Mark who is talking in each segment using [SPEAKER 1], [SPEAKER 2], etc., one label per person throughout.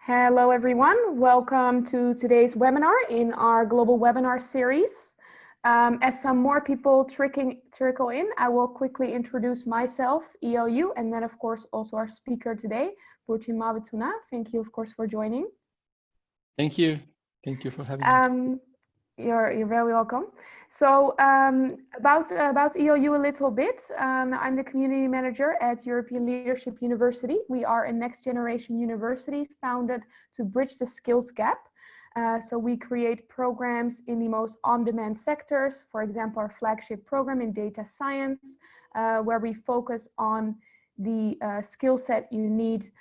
[SPEAKER 1] Hello, everyone. Welcome to today's webinar in our global webinar series. As some more people trickle in, I will quickly introduce myself, ELU, and then, of course, also our speaker today, Burcin Mavituna. Thank you, of course, for joining.
[SPEAKER 2] Thank you. Thank you for having me.
[SPEAKER 1] You're very welcome. So about ELU a little bit, I'm the community manager at European Leadership University. We are a next generation university founded to bridge the skills gap. So we create programs in the most on-demand sectors, for example, our flagship program in data science, where we focus on the skill set you need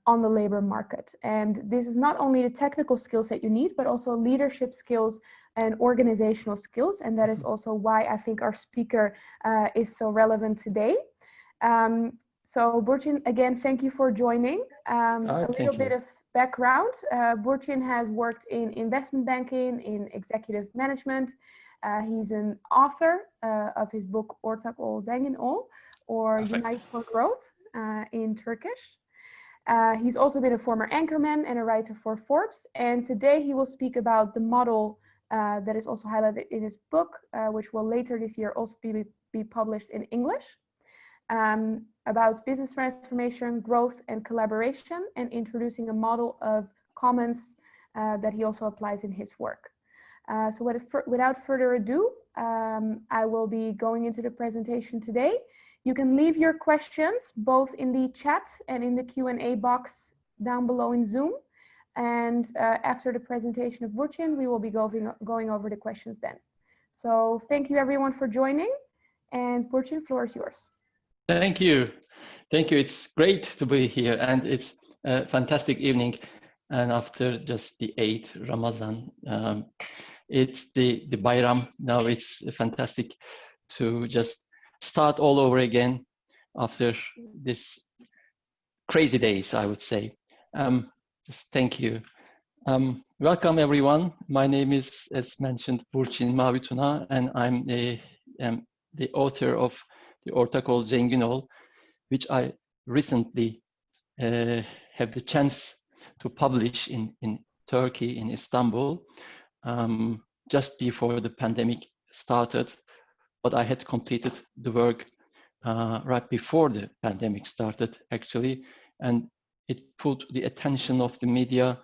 [SPEAKER 1] on the labor market. And this is not only the technical skills that you need, but also leadership skills and organizational skills. And that is also why I think our speaker is so relevant today. So Burcin, again, thank you for joining. A little bit of background. Burcin has worked in investment banking, in executive management. He's an author of his book Ortak Zengin Ol, or Unite for Growth in Turkish. He's also been a former anchorman and a writer for Forbes. And today he will speak about the model that is also highlighted in his book, which will later this year also be published in English, about business transformation, growth, and collaboration, and introducing a model of commons that he also applies in his work. So without further ado, I will be going into the presentation today. You can leave your questions both in the chat and in the Q&A box down below in Zoom. And after the presentation of Burcin, we will be going over the questions then. So thank you everyone for joining. And Burcin, floor is yours.
[SPEAKER 2] Thank you. Thank you. It's great to be here, and it's a fantastic evening. And after just the 8th Ramadan, it's the Bayram. Now it's fantastic to just start all over again after this crazy days, I would say. Just thank you. Welcome everyone. My name is, as mentioned, Burcin Mavituna, and I'm the author of the Ortak Zengin Ol, which I recently have the chance to publish in Turkey, in Istanbul, just before the pandemic started. But I had completed the work right before the pandemic started, actually, and it pulled the attention of the media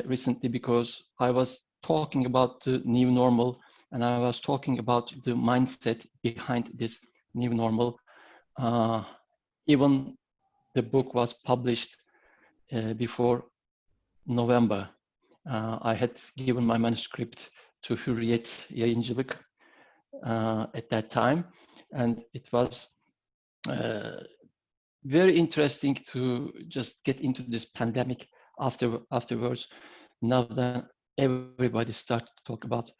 [SPEAKER 2] recently because I was talking about the new normal, and I was talking about the mindset behind this new normal. Even the book was published before November. I had given my manuscript to Hürriyet Yayıncılık at that time, and it was very interesting to just get into this pandemic afterwards. Now that everybody started to talk about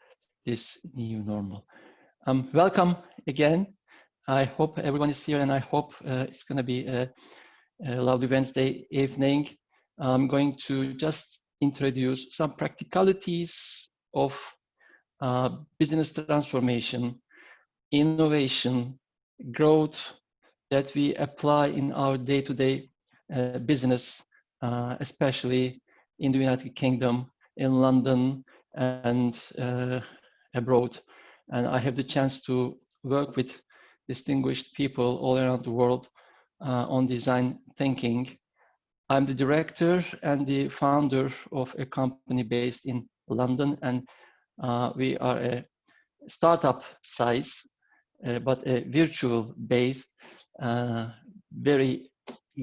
[SPEAKER 2] this new normal. Welcome again. I hope everyone is here, and I hope it's going to be a lovely Wednesday evening. I'm going to just introduce some practicalities of business transformation, innovation, growth that we apply in our day-to-day business, especially in the United Kingdom, in London, and abroad. And I have the chance to work with distinguished people all around the world on design thinking. I'm the director and the founder of a company based in London, and we are a startup size, but a virtual based, very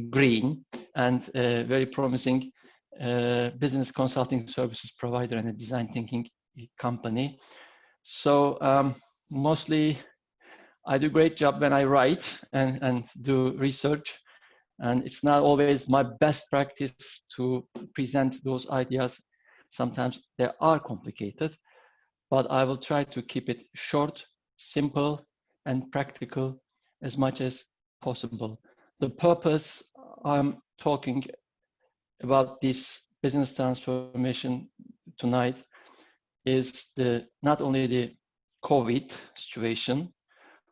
[SPEAKER 2] green and very promising business consulting services provider and a design thinking company. So mostly I do a great job when I write and do research, and it's not always my best practice to present those ideas. Sometimes they are complicated, but I will try to keep it short, simple, and practical as much as possible. The purpose I'm talking about this business transformation tonight is not only the COVID situation,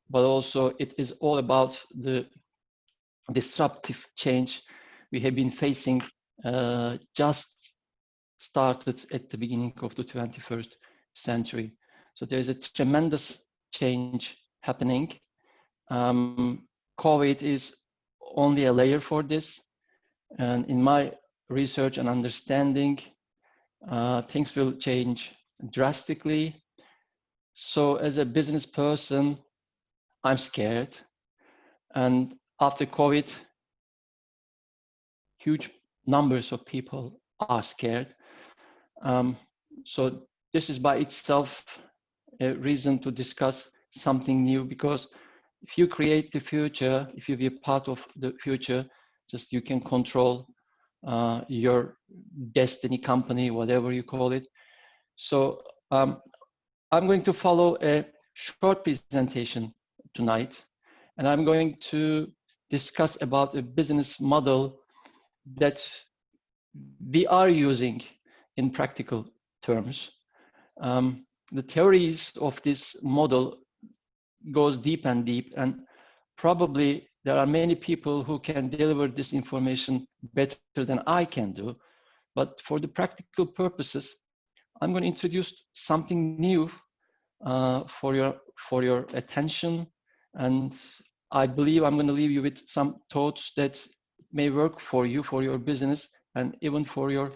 [SPEAKER 2] but also it is all about the disruptive change we have been facing just started at the beginning of the 21st century. So there's a tremendous change happening. COVID is only a layer for this. And in my research and understanding, things will change drastically. So as a business person, I'm scared. And after COVID, huge numbers of people are scared. So this is by itself a reason to discuss something new, because if you create the future, if you be a part of the future, just you can control your destiny, company, whatever you call it. So I'm going to follow a short presentation tonight, and I'm going to discuss about a business model that we are using in practical terms. The theories of this model goes deep and deep, and probably there are many people who can deliver this information better than I can do. But for the practical purposes, I'm going to introduce something new for your attention, and I believe I'm going to leave you with some thoughts that may work for you, for your business, and even for your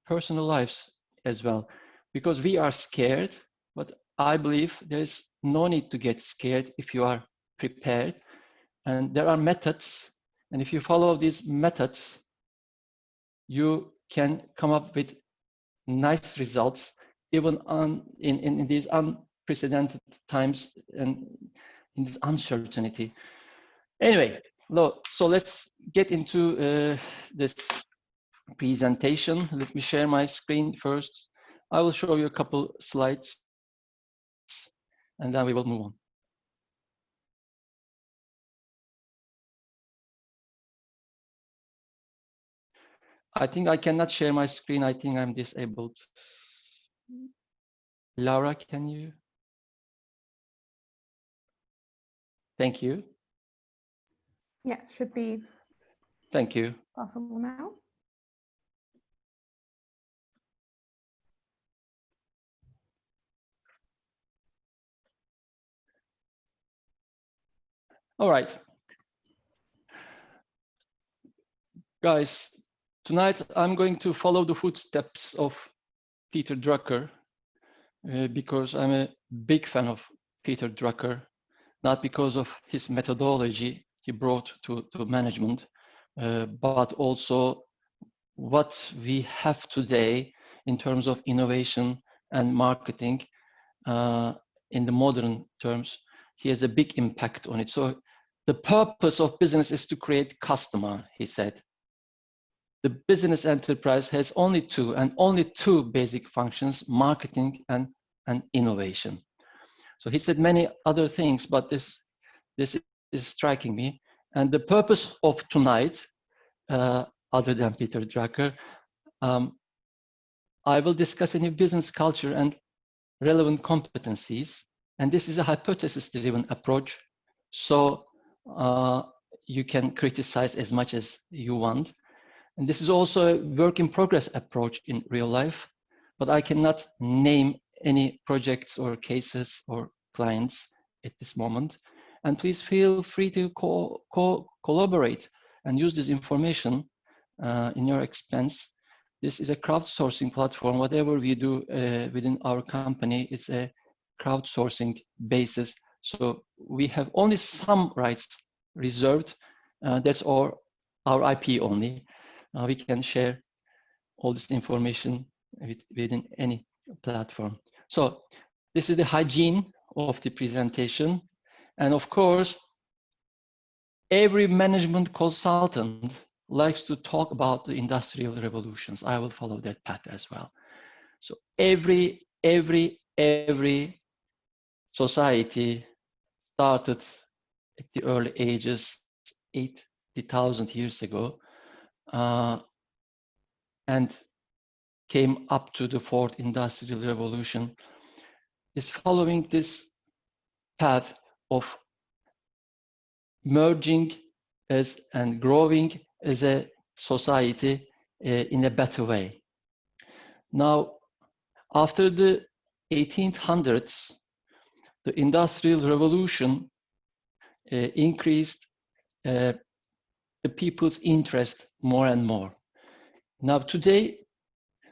[SPEAKER 2] personal lives as well. Because we are scared, but I believe there is no need to get scared if you are prepared. And there are methods, and if you follow these methods, you can come up with nice results, even in these unprecedented times and in this uncertainty. Anyway, so let's get into this presentation. Let me share my screen first. I will show you a couple slides, and then we will move on. I think I cannot share my screen. I think I'm disabled. Laura, can you? Thank you.
[SPEAKER 1] Yeah, should be.
[SPEAKER 2] Thank you.
[SPEAKER 1] Possible now.
[SPEAKER 2] All right. Guys, tonight I'm going to follow the footsteps of Peter Drucker because I'm a big fan of Peter Drucker, not because of his methodology he brought to management, but also what we have today in terms of innovation and marketing in the modern terms. He has a big impact on it. So the purpose of business is to create customer, he said. The business enterprise has only two basic functions: marketing and innovation. So he said many other things, but this is striking me. And the purpose of tonight, other than Peter Drucker, I will discuss a new business culture and relevant competencies. And this is a hypothesis-driven approach. So you can criticize as much as you want. And this is also a work in progress approach in real life, but I cannot name any projects or cases or clients at this moment. And please feel free to collaborate and use this information in your expense. This is a crowdsourcing platform. Whatever we do within our company, it's a crowdsourcing basis. So we have only some rights reserved. That's our IP only. We can share all this information within any platform. So this is the hygiene of the presentation. And of course, every management consultant likes to talk about the industrial revolutions. I will follow that path as well. So every society started at the early ages, 80,000 years ago, and came up to the fourth industrial revolution, is following this path of merging and growing as a society in a better way. Now, after the 1800s, the Industrial Revolution increased the people's interest more and more. Now, today,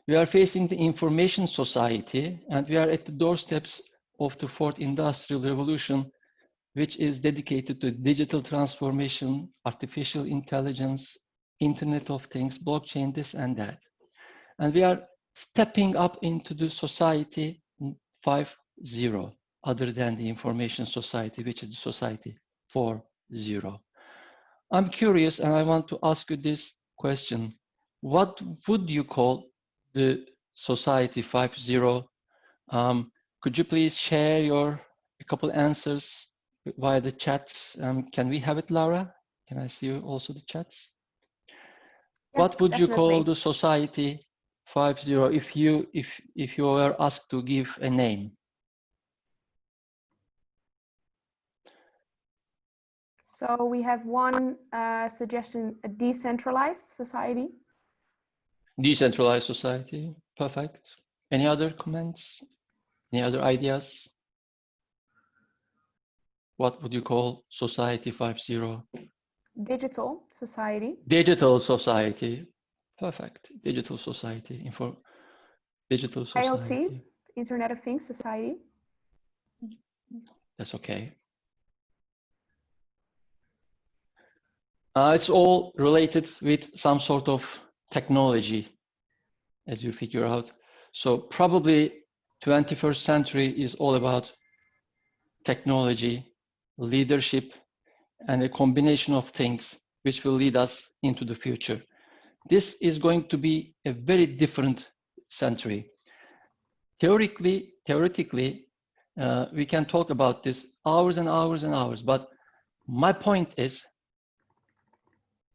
[SPEAKER 2] we are facing the information society, and we are at the doorsteps of the fourth industrial revolution, which is dedicated to digital transformation, artificial intelligence, Internet of Things, blockchain, this and that. And we are stepping up into the society 5.0, other than the information society, which is the society 4.0. I'm curious, and I want to ask you this question. What would you call the society 5.0? Could you please share a couple answers via the chats? Can we have it, Laura? Can I see also the chats? Yeah, what would definitely. You call the society 5.0 if you were asked to give a name?
[SPEAKER 1] So we have one suggestion: a decentralized society.
[SPEAKER 2] Decentralized society, perfect. Any other comments? Any other ideas? What would you call society 5.0?
[SPEAKER 1] Digital society.
[SPEAKER 2] Digital society, perfect. Digital society, digital society.
[SPEAKER 1] IoT, Internet of Things society.
[SPEAKER 2] That's okay. It's all related with some sort of technology, as you figure out. So probably 21st century is all about technology, leadership, and a combination of things which will lead us into the future. This is going to be a very different century. Theoretically, we can talk about this hours and hours and hours, but my point is,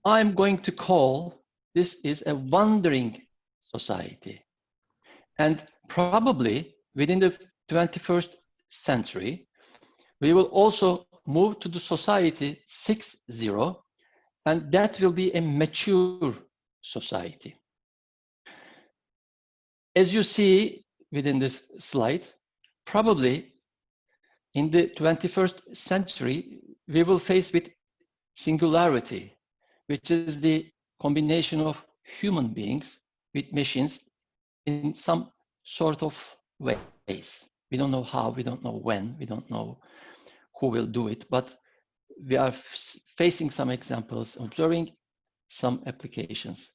[SPEAKER 2] I'm going to call this is a wandering society. And probably within the 21st century, we will also move to the society 6.0, and that will be a mature society. As you see within this slide, probably in the 21st century, we will face with singularity, which is the combination of human beings with machines in some sort of ways. We don't know how, we don't know when, we don't know who will do it, but we are facing some examples, observing some applications.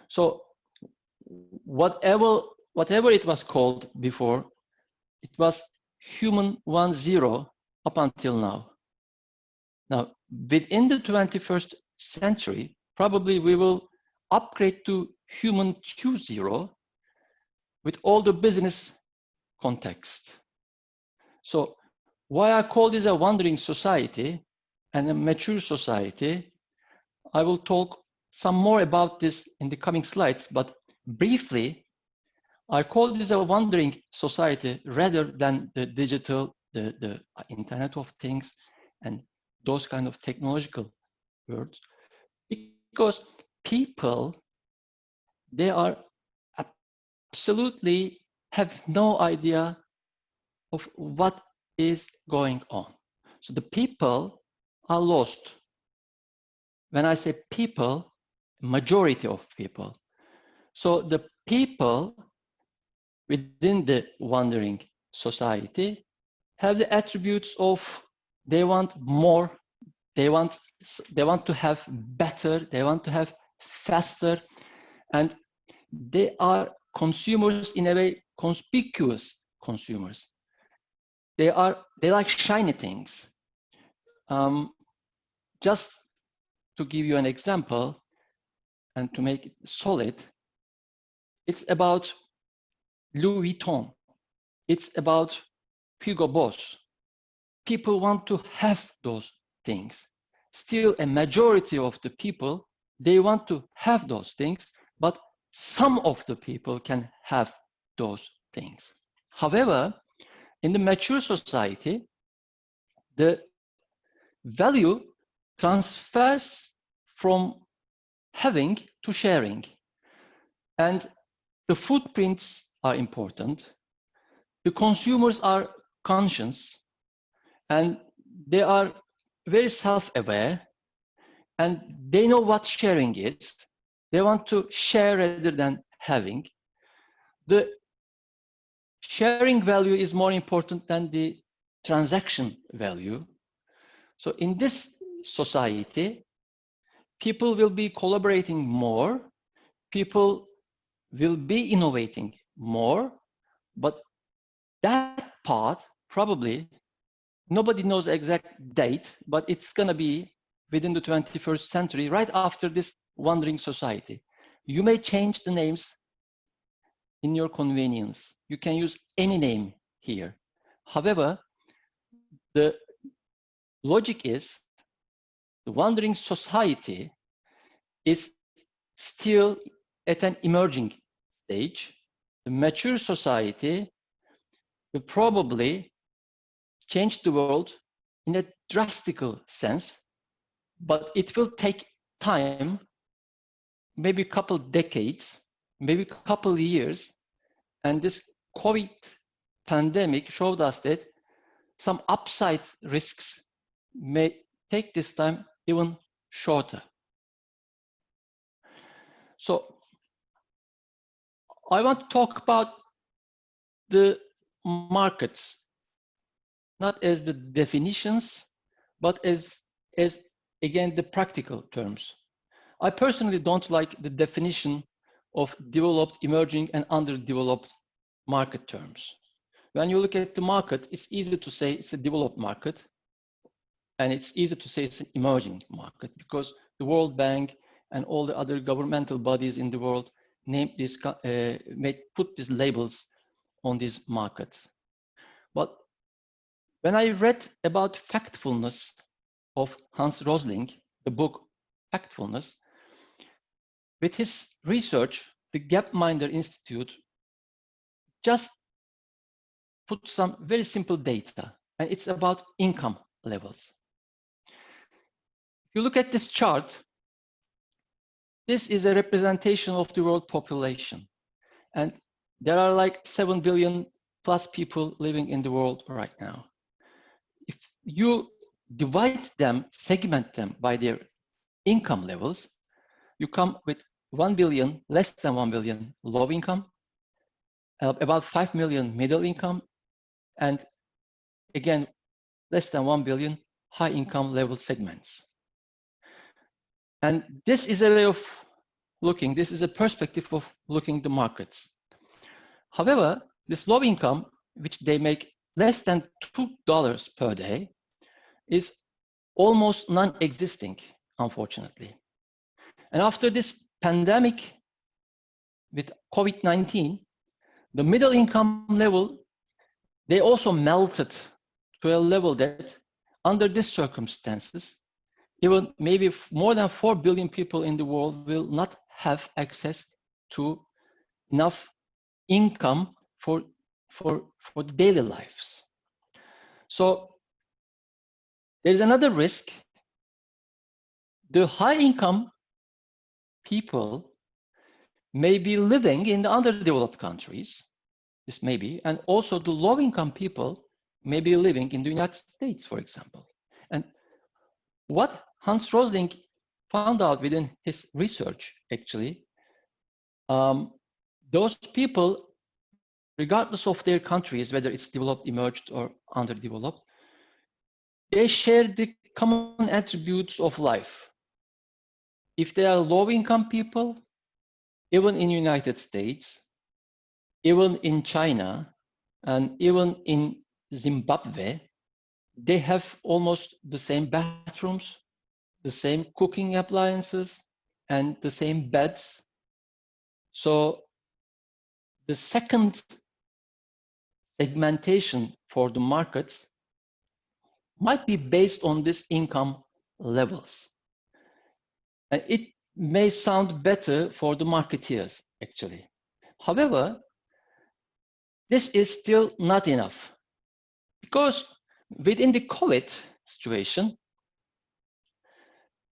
[SPEAKER 2] So whatever it was called before, it was human 1.0 up until now. Now, within the 21st century, probably we will upgrade to human 2.0 with all the business context. So why I call this a wandering society and a mature society, I will talk some more about this in the coming slides, but briefly, I call this a wandering society rather than the digital, the Internet of Things and those kind of technological words, because people, they are absolutely have no idea of what is going on. So the people are lost. When I say people, majority of people. So the people within the wandering society have the attributes of they want more, they want to have better, they want to have faster, and they are consumers in a way, conspicuous consumers. They like shiny things. Just to give you an example and to make it solid, it's about Louis Vuitton. It's about Hugo Boss. People want to have those things. Still, a majority of the people, they want to have those things, but some of the people can have those things. However, in the mature society, the value transfers from having to sharing. And the footprints are important. The consumers are conscious and they are very self-aware and they know what sharing is. They want to share rather than having. The sharing value is more important than the transaction value. So in this society, people will be collaborating more, people will be innovating more, but that part probably, nobody knows the exact date, but it's gonna be within the 21st century, right after this wandering society. You may change the names in your convenience. You can use any name here. However, the logic is the wandering society is still at an emerging stage. The mature society will probably change the world in a drastic sense, but it will take time, maybe a couple decades, maybe a couple years. And this COVID pandemic showed us that some upside risks may take this time even shorter. So I want to talk about the markets, not as the definitions, but as again, the practical terms. I personally don't like the definition of developed, emerging, and underdeveloped market terms. When you look at the market, it's easy to say it's a developed market, and it's easy to say it's an emerging market because the World Bank and all the other governmental bodies in the world name this, put these labels on these markets. But when I read about factfulness of Hans Rosling, the book Factfulness, with his research, the Gapminder Institute just put some very simple data, and it's about income levels. If you look at this chart, this is a representation of the world population. And there are like 7 billion plus people living in the world right now. If you divide them, segment them by their income levels, you come with 1 billion, less than 1 billion low income, about 5 million middle income, and again, less than 1 billion high income level segments. And this is a way of looking, this is a perspective of looking the markets. However, this low income, which they make less than $2 per day, is almost non-existing, unfortunately. And after this pandemic with COVID-19, the middle income level, they also melted to a level that under these circumstances, even maybe more than 4 billion people in the world will not have access to enough income for the daily lives. So there's another risk. The high income people may be living in the underdeveloped countries, this may be, and also the low income people may be living in the United States, for example. And what Hans Rosling found out within his research, actually, those people, regardless of their countries, whether it's developed, emerged, or underdeveloped, they share the common attributes of life. If they are low-income people, even in United States, even in China, and even in Zimbabwe, they have almost the same bathrooms, the same cooking appliances, and the same beds. So the second segmentation for the markets might be based on these income levels. And it may sound better for the marketeers, actually. However, this is still not enough because within the COVID situation,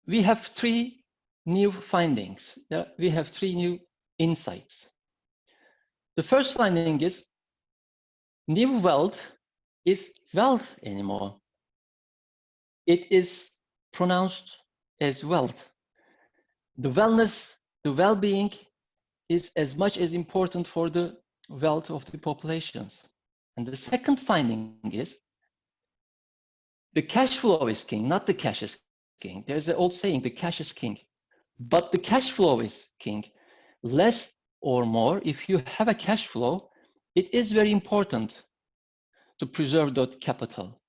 [SPEAKER 2] we have three new findings. We have 3 new insights. The first finding is new wealth is wealth anymore. It is pronounced as wealth. The wellness, the well-being is as much as important for the wealth of the populations. And the second finding is the cash flow is king, not the cash is king. There's an old saying, the cash is king. But the cash flow is king. Less or more, if you have a cash flow, it is very important to preserve that capital.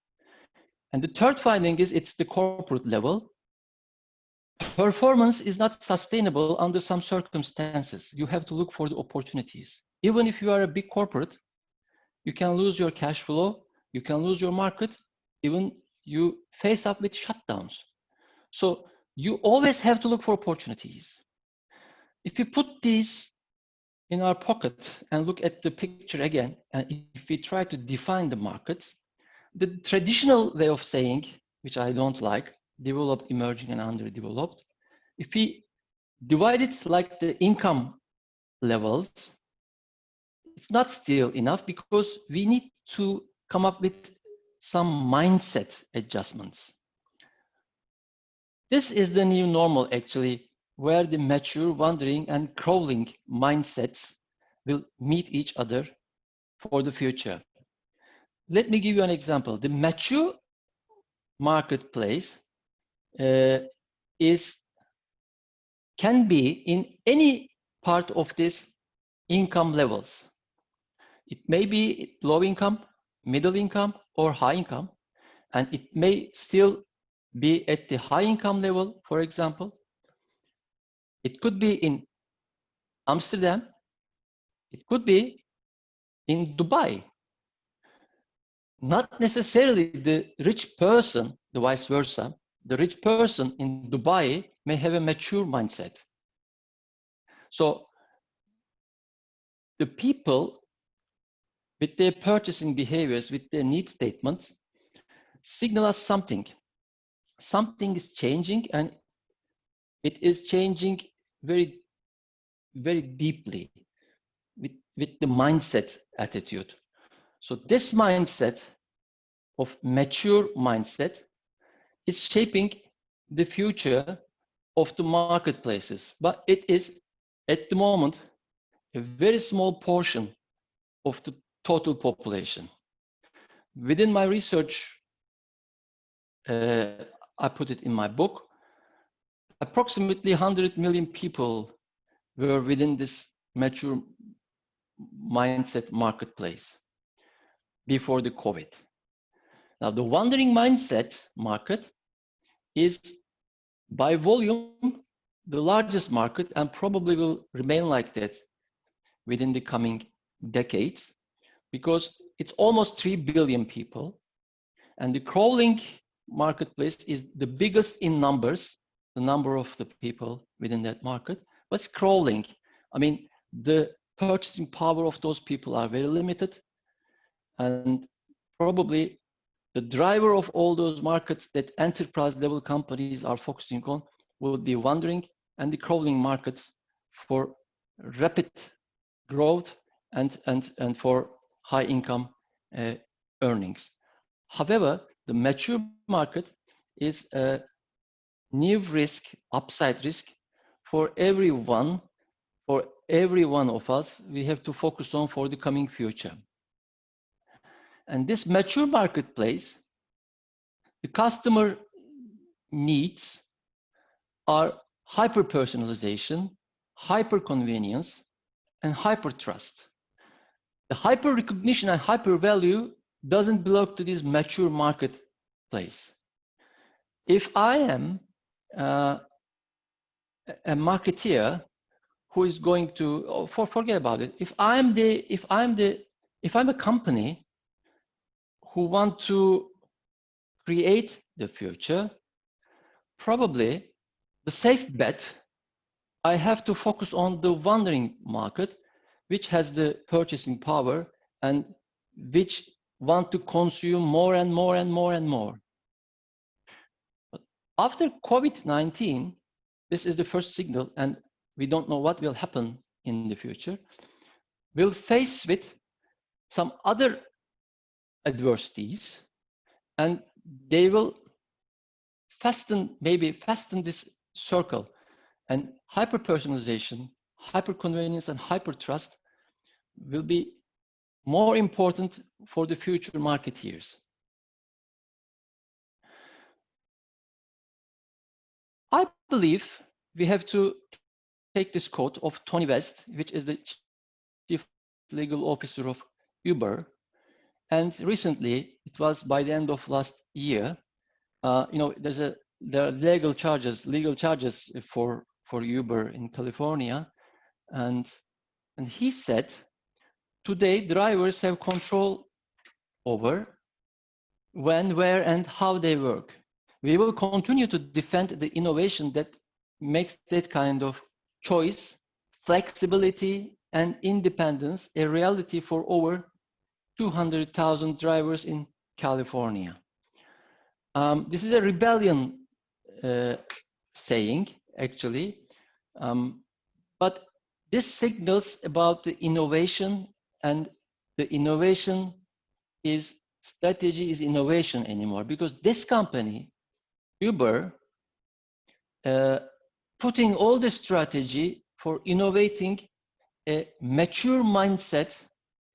[SPEAKER 2] And the third finding is it's the corporate level. Performance is not sustainable under some circumstances. You have to look for the opportunities. Even if you are a big corporate, you can lose your cash flow, you can lose your market, even you face up with shutdowns. So you always have to look for opportunities. If you put these in our pocket and look at the picture again, and if we try to define the markets, the traditional way of saying, which I don't like, developed, emerging, and underdeveloped, if we divide it like the income levels, it's not still enough because we need to come up with some mindset adjustments. This is the new normal, actually, where the mature, wandering, and crawling mindsets will meet each other for the future. Let me give you an example. The mature marketplace can be in any part of this income levels. It may be low income, middle income, or high income, and it may still be at the high income level, for example. It could be in Amsterdam. It could be in Dubai. Not necessarily the rich person, the vice versa. The rich person in Dubai may have a mature mindset. So the people with their purchasing behaviors, with their need statements, signal us something. Something is changing, and it is changing very, very deeply with the mindset attitude. So this mindset of mature mindset is shaping the future of the marketplaces, but it is at the moment a very small portion of the total population. Within my research, I put it in my book, approximately 100 million people were within this mature mindset marketplace before the COVID. Now, the wandering mindset market is by volume the largest market and probably will remain like that within the coming decades because it's almost 3 billion people, and the crawling marketplace is the biggest in numbers, the number of the people within that market, but it's crawling. I mean, the purchasing power of those people are very limited, and probably the driver of all those markets that enterprise level companies are focusing on will be wandering and the crawling markets for rapid growth and for high income earnings. However, the mature market is a new risk, upside risk for everyone, for every one of us. We have to focus on for the coming future. And this mature marketplace, the customer needs are hyper-personalization, hyper-convenience, and hyper-trust. The hyper-recognition and hyper-value doesn't belong to this mature marketplace. If I am a marketeer who is going to, forget about it. If I'm a company who want to create the future, probably the safe bet, I have to focus on the wandering market, which has the purchasing power and which want to consume more and more and more and more. But after COVID-19, this is the first signal, and we don't know what will happen in the future, will face with some other adversities, and they will maybe fasten this circle. And hyper-personalization, hyper-convenience, and hyper-trust will be more important for the future marketeers. I believe we have to take this quote of Tony West, which is the chief legal officer of Uber. And recently, it was by the end of last year, there are legal charges for Uber in California. And he said, today, drivers have control over when, where, and how they work. We will continue to defend the innovation that makes that kind of choice, flexibility, and independence a reality for over 200,000 drivers in California. This is a rebellion saying, actually, but this signals about the innovation, and the innovation is strategy is innovation anymore, because this company, Uber, putting all the strategy for innovating a mature mindset,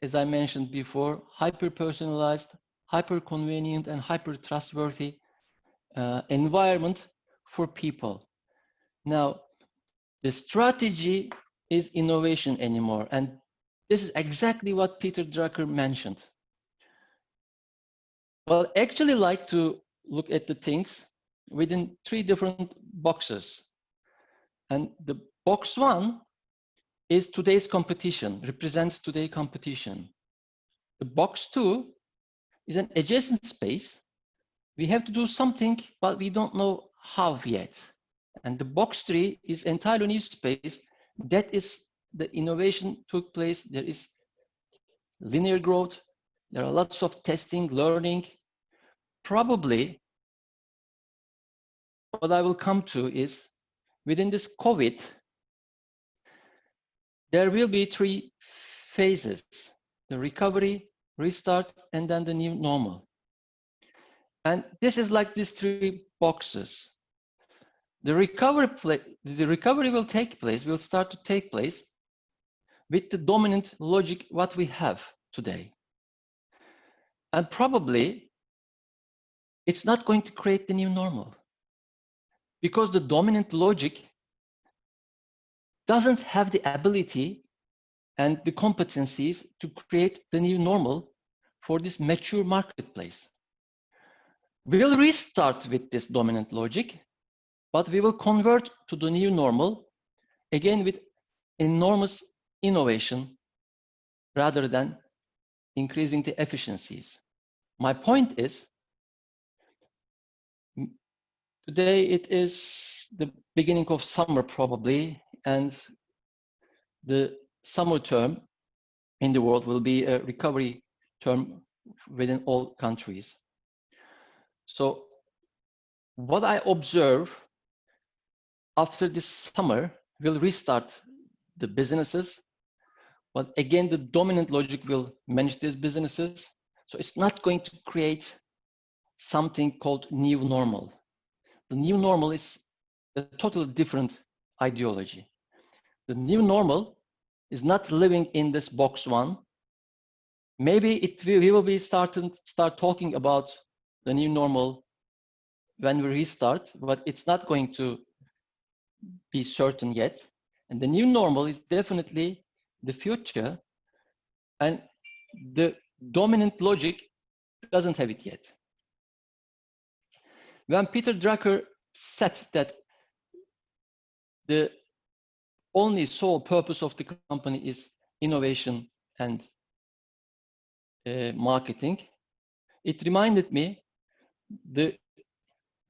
[SPEAKER 2] as I mentioned before, hyper-personalized, hyper-convenient, and hyper-trustworthy environment for people. Now, the strategy is innovation anymore, and this is exactly what Peter Drucker mentioned. Well, I actually like to look at the things within 3 different boxes. And the box 1 is today's competition, represents today's competition. The box 2 is an adjacent space. We have to do something, but we don't know how yet. And the box 3 is entirely new space. That is the innovation took place. There is linear growth. There are lots of testing, learning. Probably what I will come to is within this COVID, there will be 3 phases: the recovery, restart, and then the new normal. And this is like these 3 boxes. The recovery will take place, will start to take place with the dominant logic what we have today. And probably it's not going to create the new normal, because the dominant logic doesn't have the ability and the competencies to create the new normal for this mature marketplace. We'll restart with this dominant logic, but we will convert to the new normal, again with enormous innovation rather than increasing the efficiencies. My point is, today it is the beginning of summer probably, and the summer term in the world will be a recovery term within all countries. So what I observe after this summer will restart the businesses, but again, the dominant logic will manage these businesses. So it's not going to create something called new normal. The new normal is a totally different ideology. The new normal is not living in this box 1. Maybe we will be start talking about the new normal when we restart, but it's not going to be certain yet. And the new normal is definitely the future, and the dominant logic doesn't have it yet. When Peter Drucker said that the only sole purpose of the company is innovation and marketing, it reminded me the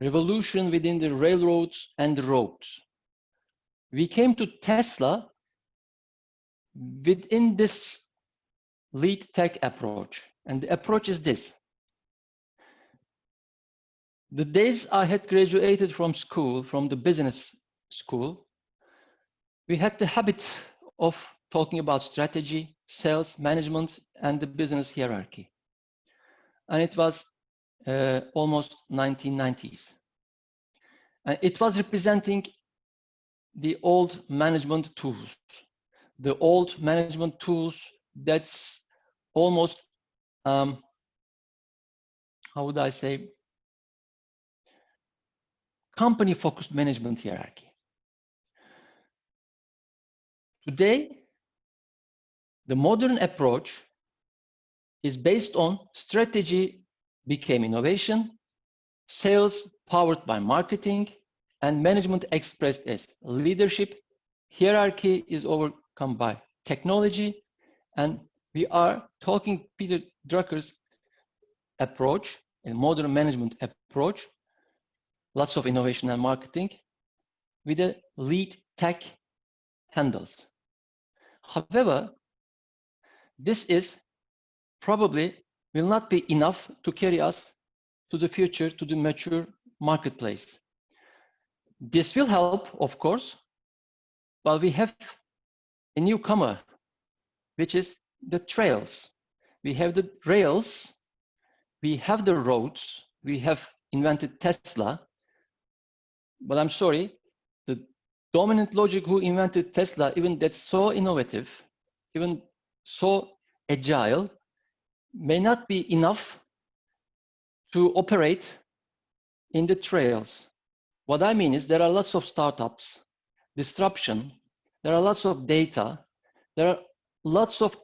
[SPEAKER 2] revolution within the railroads and the roads. We came to Tesla within this lead tech approach, and the approach is this. The days I had graduated from school, from the business school, we had the habit of talking about strategy, sales, management, and the business hierarchy. And it was almost 1990s. And it was representing the old management tools. The old management tools that's almost, how would I say, company-focused management hierarchy. Today, the modern approach is based on strategy became innovation, sales powered by marketing, and management expressed as leadership. Hierarchy is overcome by technology, and we are talking Peter Drucker's approach, a modern management approach, lots of innovation and marketing, with a lead tech handles. However, this is probably will not be enough to carry us to the future, to the mature marketplace. This will help, of course, but we have a newcomer, which is the trails. We have the rails, we have the roads, we have invented Tesla, but I'm sorry, the dominant logic who invented Tesla, even that's so innovative, even so agile, may not be enough to operate in the trails. What I mean is there are lots of startups, disruption, there are lots of data, there are lots of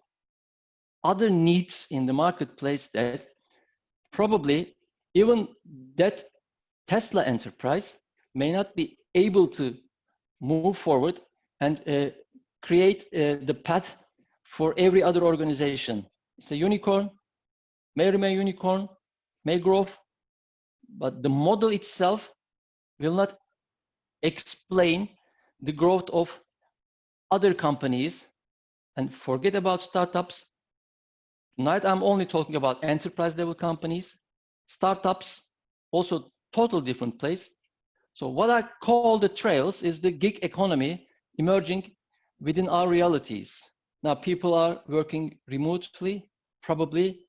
[SPEAKER 2] other needs in the marketplace that probably even that Tesla enterprise may not be able to move forward and create the path for every other organization. It's a unicorn, may remain unicorn, may grow, but the model itself will not explain the growth of other companies. And forget about startups. Tonight I'm only talking about enterprise level companies. Startups, also total different place. So what I call the trails is the gig economy emerging within our realities. Now people are working remotely. Probably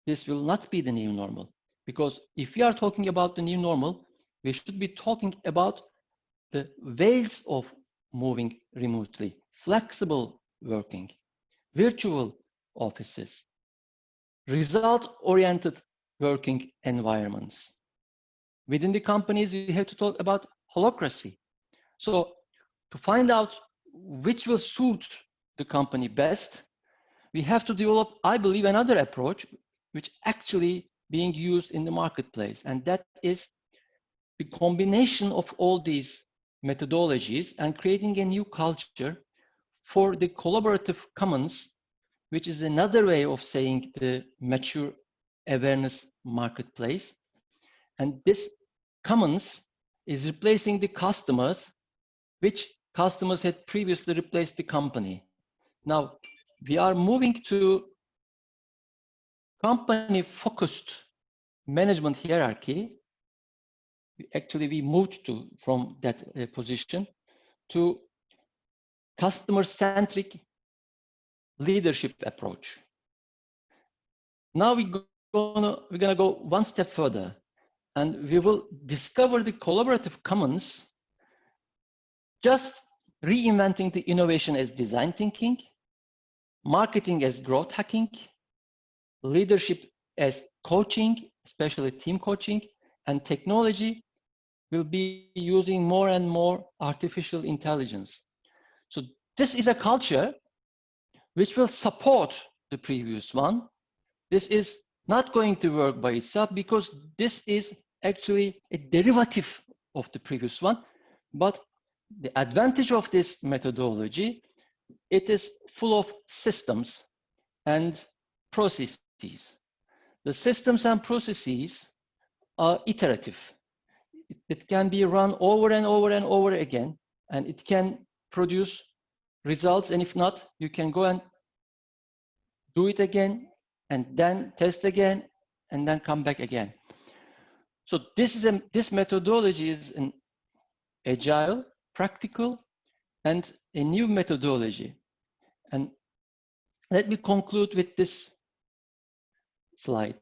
[SPEAKER 2] this will not be the new normal, because if we are talking about the new normal, we should be talking about the ways of moving remotely, flexible working, virtual offices, result-oriented working environments. Within the companies, we have to talk about holacracy. So to find out which will suit the company best, we have to develop, I believe, another approach which actually being used in the marketplace. And that is the combination of all these methodologies and creating a new culture for the collaborative commons, which is another way of saying the mature awareness marketplace. And this commons is replacing the customers, which customers had previously replaced the company. Now, we are moving to company-focused management hierarchy. Actually, we moved from that position to customer-centric leadership approach. Now we're gonna go one step further, and we will discover the collaborative commons, just reinventing the innovation as design thinking, marketing as growth hacking, leadership as coaching, especially team coaching, and technology will be using more and more artificial intelligence. So this is a culture which will support the previous one. This is not going to work by itself because this is actually a derivative of the previous one. But the advantage of this methodology, it is full of systems and processes. The systems and processes are iterative. It can be run over and over and over again, and it can produce results. And if not, you can go and do it again, and then test again, and then come back again. So this methodology is an agile, practical, and a new methodology. And let me conclude with this slide.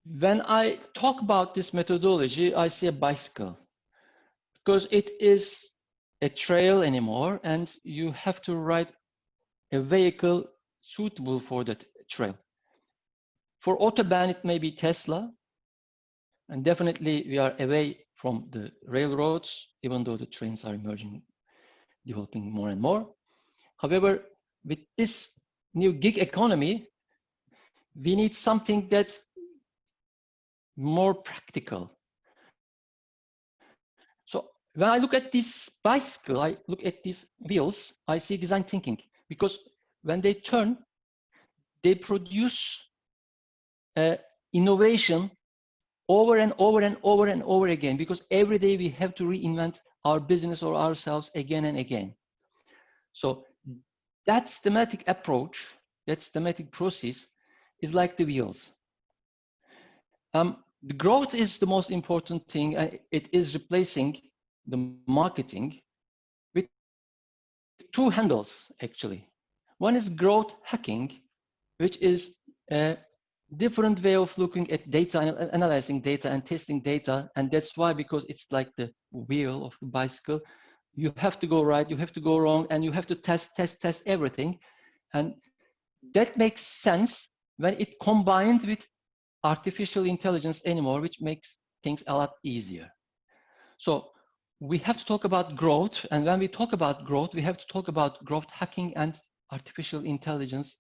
[SPEAKER 2] When I talk about this methodology, I see a bicycle, because it is a trail anymore, and you have to ride a vehicle suitable for that trail. For Autobahn, it may be Tesla, and definitely we are away from the railroads, even though the trains are emerging, developing more and more. However, with this new gig economy, we need something that's more practical. So when I look at this bicycle, I look at these wheels, I see design thinking, because when they turn, they produce innovation over and over and over and over again, because every day we have to reinvent our business or ourselves again and again. So that thematic approach, that thematic process is like the wheels. The growth is the most important thing. It is replacing the marketing with two handles, actually. One is growth hacking, which is a different way of looking at data, analyzing data and testing data. And that's why, because it's like the wheel of the bicycle, you have to go right, you have to go wrong, and you have to test everything. And that makes sense when it combined with artificial intelligence anymore, which makes things a lot easier. So we have to talk about growth. And when we talk about growth, we have to talk about growth hacking and artificial intelligence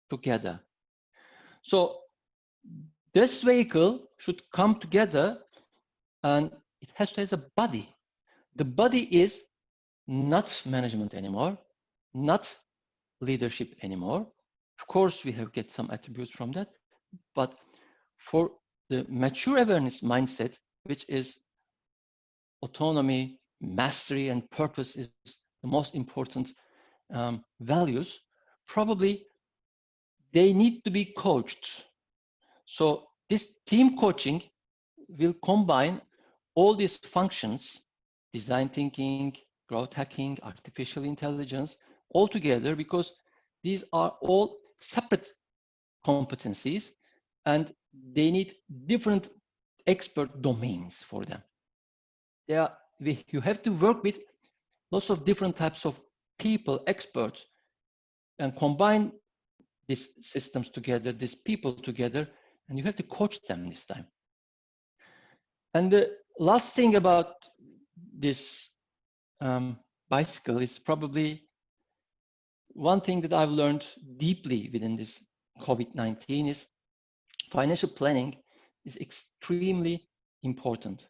[SPEAKER 2] together. So this vehicle should come together, and it has to have a body. The body is not management anymore, not leadership anymore. Of course, we have get some attributes from that, but for the mature awareness mindset, which is autonomy, mastery, and purpose is the most important values, probably they need to be coached. So this team coaching will combine all these functions, design thinking, growth hacking, artificial intelligence, all together, because these are all separate competencies and they need different expert domains for them. You have to work with lots of different types of people, experts, and combine these systems together, these people together, and you have to coach them this time. And the last thing about this bicycle is probably one thing that I've learned deeply within this COVID-19 is financial planning is extremely important,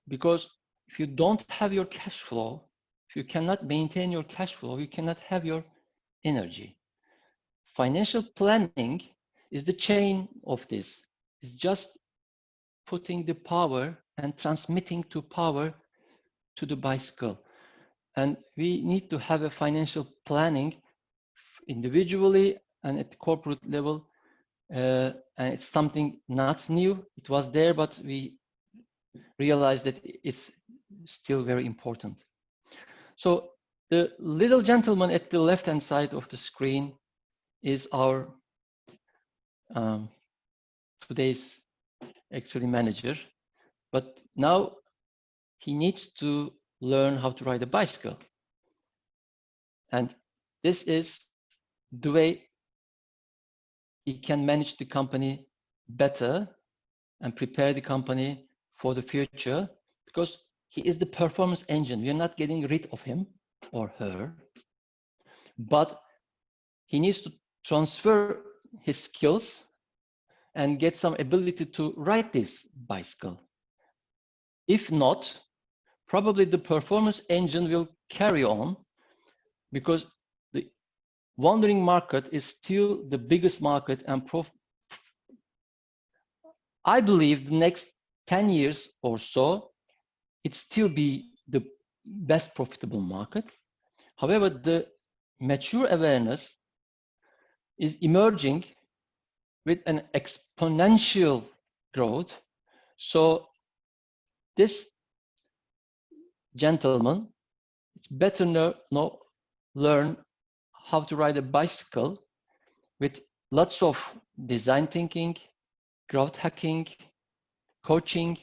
[SPEAKER 2] because if you don't have your cash flow, if you cannot maintain your cash flow, you cannot have your energy. Financial planning is the chain of this. It's just putting the power and transmitting to power to the bicycle. And we need to have a financial planning individually and at the corporate level. And it's something not new. It was there, but we realized that it's still very important. So the little gentleman at the left-hand side of the screen is our today's actually manager, but now he needs to learn how to ride a bicycle. And this is the way he can manage the company better and prepare the company for the future, because he is the performance engine. We are not getting rid of him or her, but he needs to transfer his skills and get some ability to ride this bicycle. If not, probably the performance engine will carry on, because the wandering market is still the biggest market, and I believe the next 10 years or so, it still be the best profitable market. However, the mature awareness is emerging with an exponential growth. So this gentlemen, it's better learn how to ride a bicycle with lots of design thinking, growth hacking, coaching,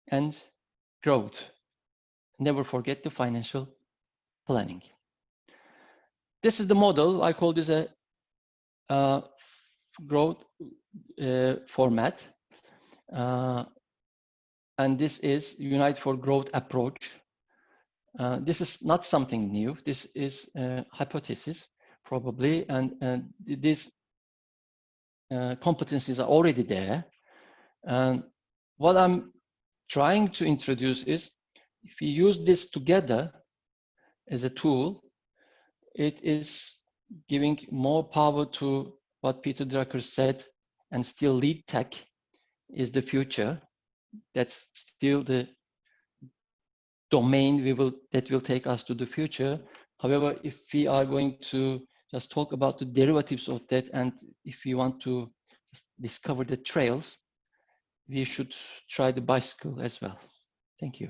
[SPEAKER 2] and growth. Never forget the financial planning. This is the model. I call this a growth format. And this is Unite for Growth approach. This is not something new. This is a hypothesis, probably, and these competencies are already there. And what I'm trying to introduce is, if we use this together as a tool, it is giving more power to what Peter Drucker said, and still lead tech is the future. That's still the domain that will take us to the future. However, if we are going to just talk about the derivatives of that, and if we want to just discover the trails, we should try the bicycle as well. Thank you.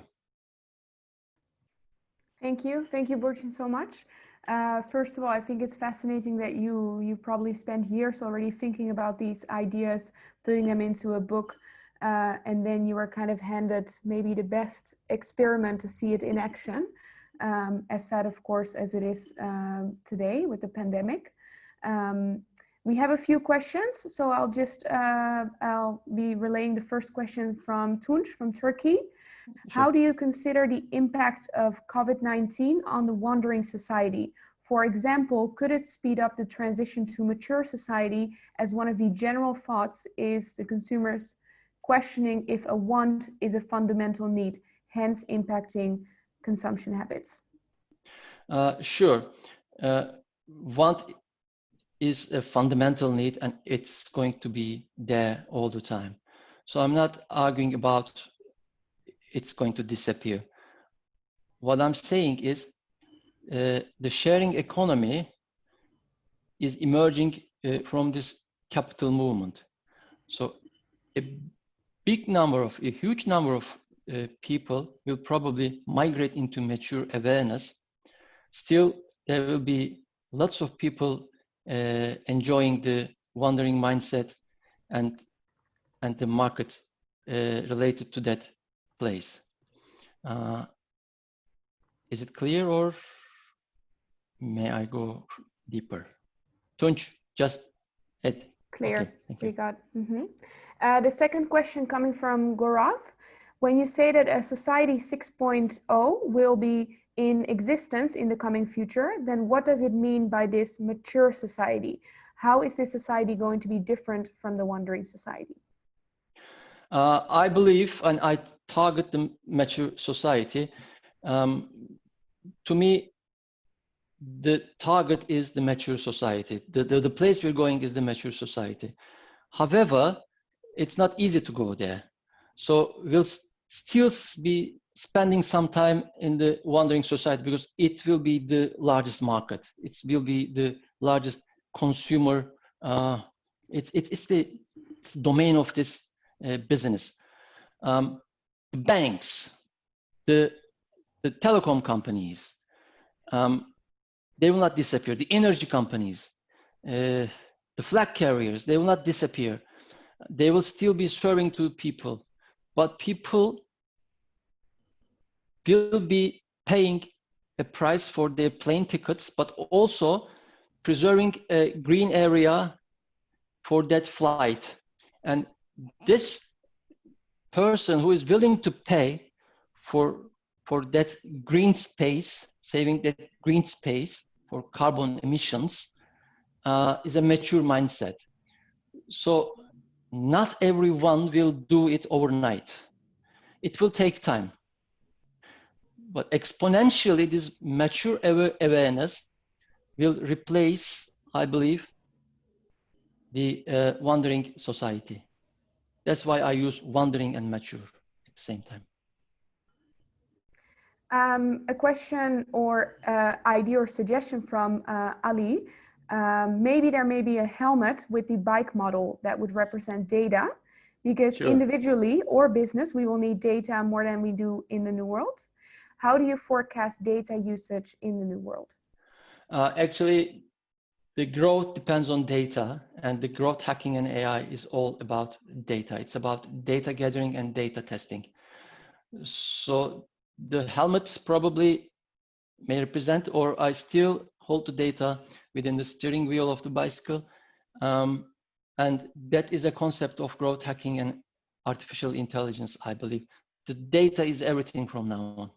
[SPEAKER 1] Thank you, Burcin, so much. First of all, I think it's fascinating that you probably spent years already thinking about these ideas, putting them into a book, and then you were kind of handed maybe the best experiment to see it in action, as sad, of course, as it is today with the pandemic. We have a few questions, so I'll be relaying the first question from Tunç from Turkey. Sure. How do you consider the impact of COVID-19 on the wandering society? For example, could it speed up the transition to mature society, as one of the general thoughts is the consumers questioning if a want is a fundamental need, hence impacting consumption habits?
[SPEAKER 2] Sure. Want is a fundamental need, and it's going to be there all the time. So I'm not arguing about it's going to disappear. What I'm saying is the sharing economy is emerging from this capital movement. So a huge number of people will probably migrate into mature awareness. Still, there will be lots of people enjoying the wandering mindset and the market related to that place. Is it clear, or may I go deeper? Tunç, just add.
[SPEAKER 1] Clear. Okay, we got. The second question coming from Gaurav. When you say that a society 6.0 will be in existence in the coming future, then what does it mean by this mature society? How is this society going to be different from the wandering society?
[SPEAKER 2] I believe, and I target the mature society. To me, the target is the mature society. The place we're going is the mature society. However, it's not easy to go there. So we'll still be spending some time in the wandering society, because it will be the largest market. It will be the largest consumer. It's the domain of this business. The banks, the telecom companies, they will not disappear. The energy companies, the flag carriers, they will not disappear. They will still be serving to people, but people will be paying a price for their plane tickets, but also preserving a green area for that flight. And this person who is willing to pay for that green space, saving that green space for carbon emissions, is a mature mindset. So not everyone will do it overnight. It will take time. But exponentially, this mature awareness will replace, I believe, the wandering society. That's why I use wandering and mature at the same time.
[SPEAKER 1] A question or idea or suggestion from Ali. Maybe there may be a helmet with the bike model that would represent data, because individually or business, we will need data more than we do in the New World. How do you forecast data usage in the new world?
[SPEAKER 2] Actually, the growth depends on data, and the growth hacking and AI is all about data. It's about data gathering and data testing. So the helmet probably may represent, or I still hold the data within the steering wheel of the bicycle. And that is a concept of growth hacking and artificial intelligence, I believe. The data is everything from now on.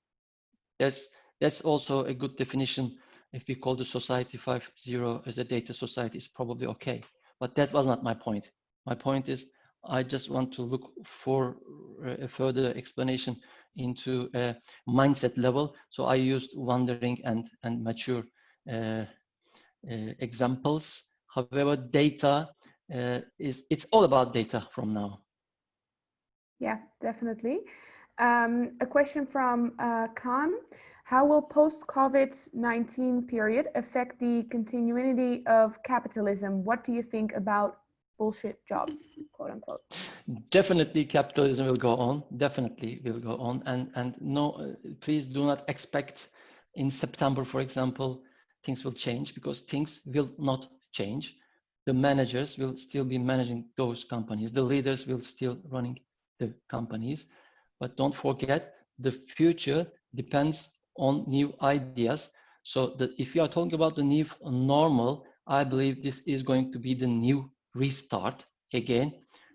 [SPEAKER 2] That's also a good definition. If we call the society 5.0 as a data society, it's probably okay. But that was not my point. My point is, I just want to look for a further explanation into a mindset level. So I used wandering and mature examples. However, data it's all about data from now.
[SPEAKER 1] Yeah, definitely. A question from Khan. How will post-COVID-19 period affect the continuity of capitalism? What do you think about bullshit jobs, quote unquote?
[SPEAKER 2] Definitely capitalism will go on, definitely will go on. And no, please do not expect in September, for example, things will change, because things will not change. The managers will still be managing those companies. The leaders will still running the companies. But don't forget, the future depends on new ideas. So that if you are talking about the new normal, I believe this is going to be the new restart again.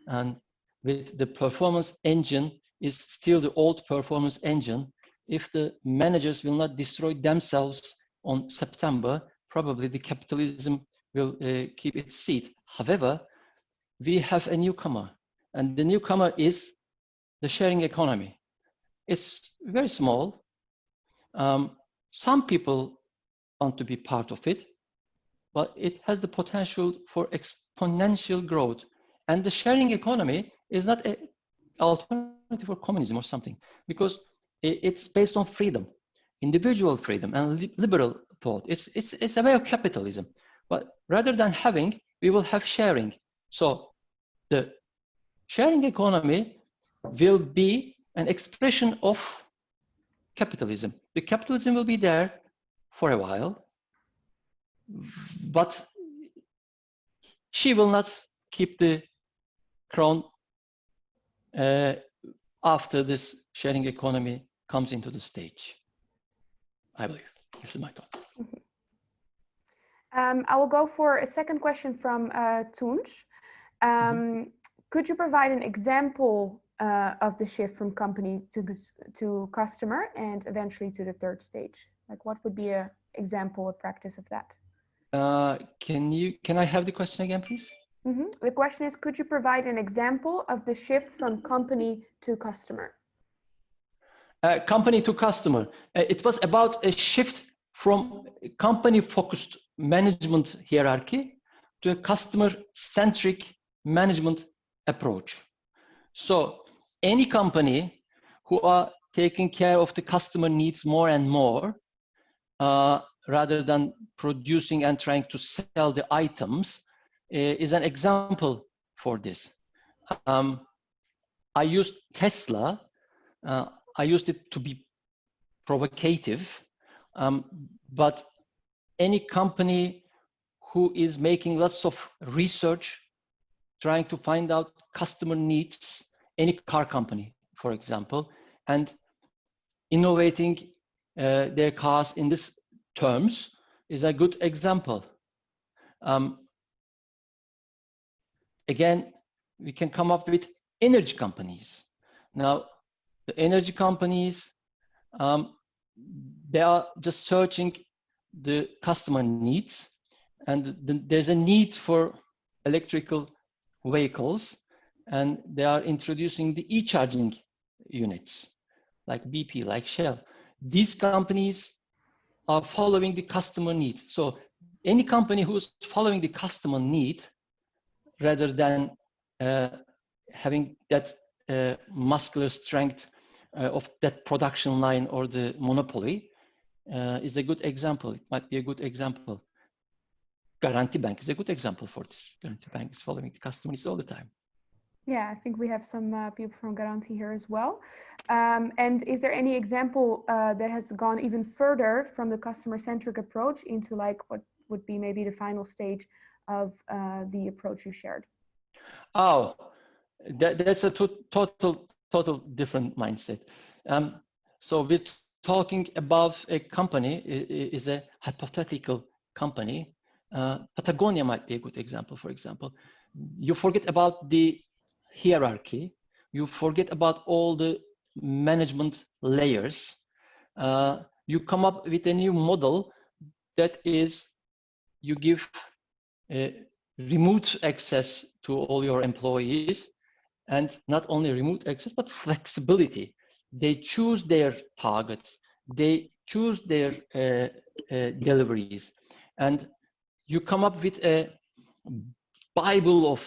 [SPEAKER 2] And with the performance engine is still the old performance engine, if the managers will not destroy themselves on September, probably the capitalism will keep its seat. However, we have a newcomer, and the newcomer is the sharing economy. It's very small. Some people want to be part of it, but it has the potential for exponential growth. And the sharing economy is not an alternative for communism or something, because it's based on freedom, individual freedom and liberal thought. It's a way of capitalism. But rather than having, we will have sharing. So the sharing economy will be an expression of capitalism. The capitalism will be there for a while, but she will not keep the crown after this sharing economy comes into the stage. I believe. This is my thought.
[SPEAKER 1] I will go for a second question from Tunj. Could you provide an example of the shift from company to customer and eventually to the third stage? Like, what would be an example or practice of that?
[SPEAKER 2] Can I have the question again, please?
[SPEAKER 1] The question is, could you provide an example of the shift from company to customer?
[SPEAKER 2] Company to customer. It was about a shift from company-focused management hierarchy to a customer-centric management approach. So any company who are taking care of the customer needs more and more, rather than producing and trying to sell the items, is an example for this. I used Tesla. I used it to be provocative, but any company who is making lots of research, trying to find out customer needs, any car company, for example, and innovating their cars in this terms is a good example. Again, we can come up with energy companies. Now, the energy companies, they are just searching the customer needs, and there's a need for electrical vehicles, and they are introducing the e-charging units like BP, like Shell. These companies are following the customer needs. So any company who's following the customer need rather than having that muscular strength of that production line or the monopoly is a good example. It might be a good example. Guarantee Bank is a good example for this. Guarantee Bank is following the customer needs all the time.
[SPEAKER 1] Yeah, I think we have some people from Garanti here as well. And is there any example that has gone even further from the customer-centric approach into like what would be maybe the final stage of the approach you shared?
[SPEAKER 2] Oh, that's a total different mindset. So we're talking about a company is a hypothetical company. Patagonia might be a good example. For example, you forget about the hierarchy. You forget about all the management layers. You come up with a new model that is you give remote access to all your employees, and not only remote access but flexibility. They choose their targets, they choose their deliveries, and you come up with a bible of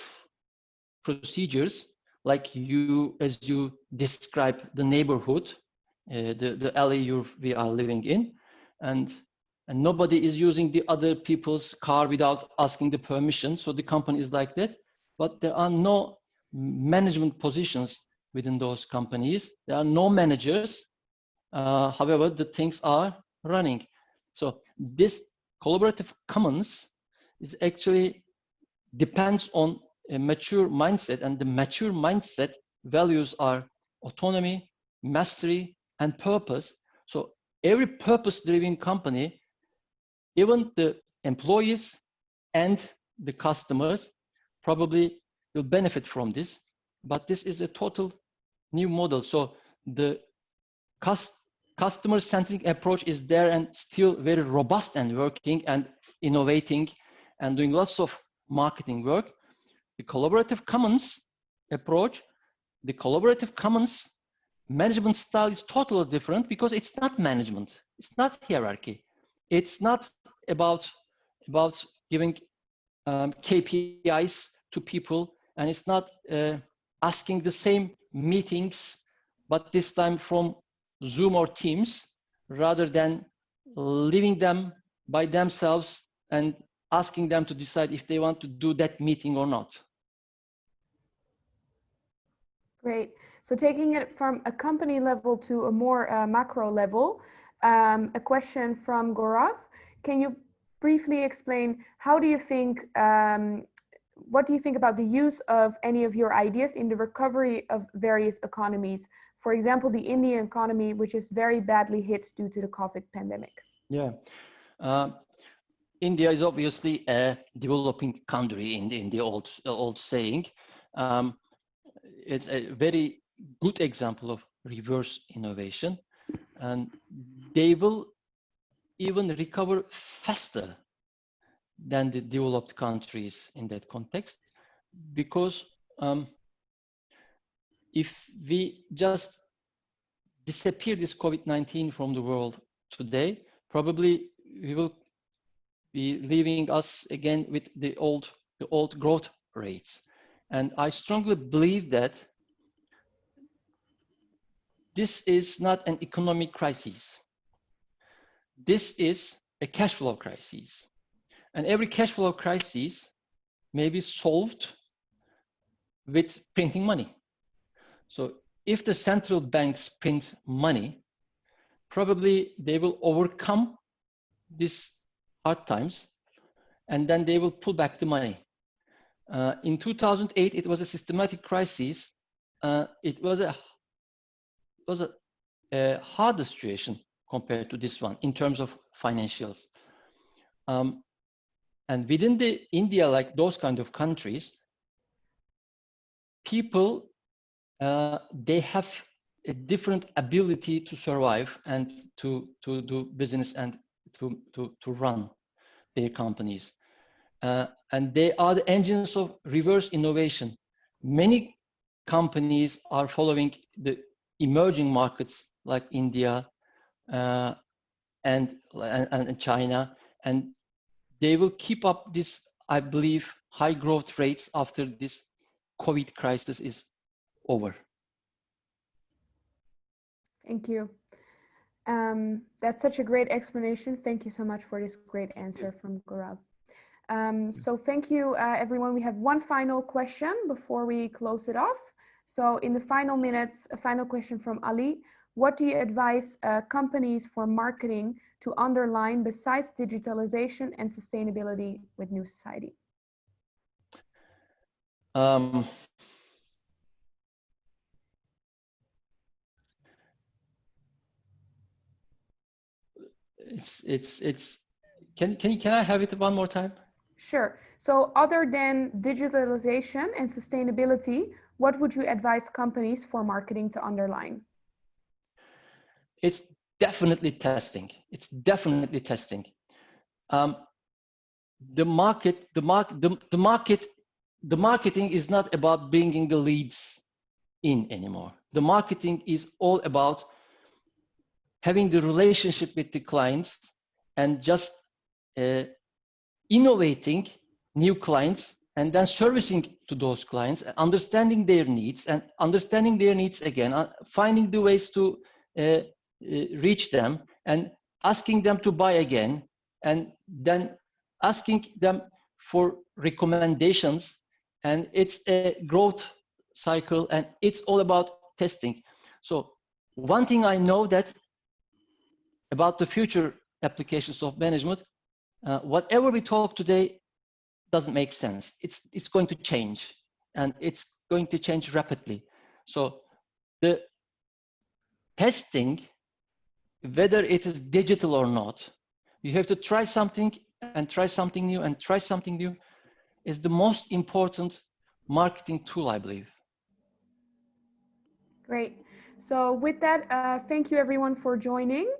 [SPEAKER 2] procedures, like you as you describe the neighborhood, the alley we are living in, and nobody is using the other people's car without asking the permission. So the company is like that, but there are no management positions within those companies. There are no managers. However, the things are running. So this collaborative commons is actually depends on a mature mindset, and the mature mindset values are autonomy, mastery, and purpose. So every purpose-driven company, even the employees and the customers, probably will benefit from this. But this is a total new model. So the customer-centric approach is there and still very robust and working and innovating and doing lots of marketing work. The collaborative commons approach, the collaborative commons management style is totally different, because it's not management, it's not hierarchy, it's not about giving KPIs to people, and it's not asking the same meetings, but this time from Zoom or Teams, rather than leaving them by themselves and asking them to decide if they want to do that meeting or not.
[SPEAKER 1] Great. So taking it from a company level to a more macro level, a question from Gaurav. Can you briefly explain how do you think, what do you think about the use of any of your ideas in the recovery of various economies? For example, the Indian economy, which is very badly hit due to the COVID pandemic.
[SPEAKER 2] Yeah. India is obviously a developing country in the old saying. It's a very good example of reverse innovation, and they will even recover faster than the developed countries in that context, because if we just disappear this COVID-19 from the world today, probably we will be leaving us again with the old growth rates. And I strongly believe that this is not an economic crisis. This is a cash flow crisis. And every cash flow crisis may be solved with printing money. So if the central banks print money, probably they will overcome these hard times, and then they will pull back the money. In 2008, it was a systematic crisis. It was a harder situation compared to this one in terms of financials. And within the India, like those kind of countries, people, they have a different ability to survive and to do business and to run their companies. And they are the engines of reverse innovation. Many companies are following the emerging markets like India and China, and they will keep up this, I believe, high growth rates after this COVID crisis is over.
[SPEAKER 1] Thank you. That's such a great explanation. Thank you so much for this great answer from Gaurav. So thank you, everyone. We have one final question before we close it off. So in the final minutes, a final question from Ali. What do you advise companies for marketing to underline besides digitalization and sustainability with New Society?
[SPEAKER 2] Can I have it one more time?
[SPEAKER 1] Sure. So other than digitalization and sustainability, what would you advise companies for marketing to underline?
[SPEAKER 2] It's definitely testing. It's definitely testing. The marketing is not about bringing the leads in anymore. The marketing is all about having the relationship with the clients and just innovating new clients and then servicing to those clients, understanding their needs and understanding their needs again, finding the ways to reach them and asking them to buy again, and then asking them for recommendations. And it's a growth cycle and it's all about testing. So one thing I know that about the future applications of management, whatever we talk today doesn't make sense. It's going to change, and it's going to change rapidly. So the testing, whether it is digital or not, you have to try something and try something new and try something new, is the most important marketing tool, I believe.
[SPEAKER 1] Great. So with that, thank you everyone for joining.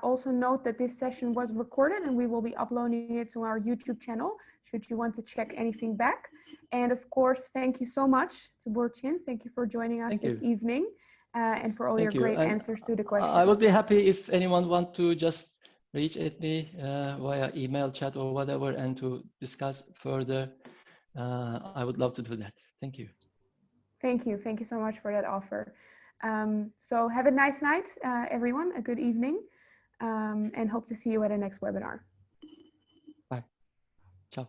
[SPEAKER 1] Also note that this session was recorded and we will be uploading it to our YouTube channel should you want to check anything back. And of course, thank you so much to Burcin. Thank you for joining us this evening and for all your great answers to the questions.
[SPEAKER 2] I would be happy if anyone wants to just reach at me via email, chat or whatever, and to discuss further. I would love to do that. Thank you.
[SPEAKER 1] Thank you. Thank you so much for that offer. So have a nice night, everyone, a good evening, and hope to see you at the next webinar.
[SPEAKER 2] Bye. Ciao.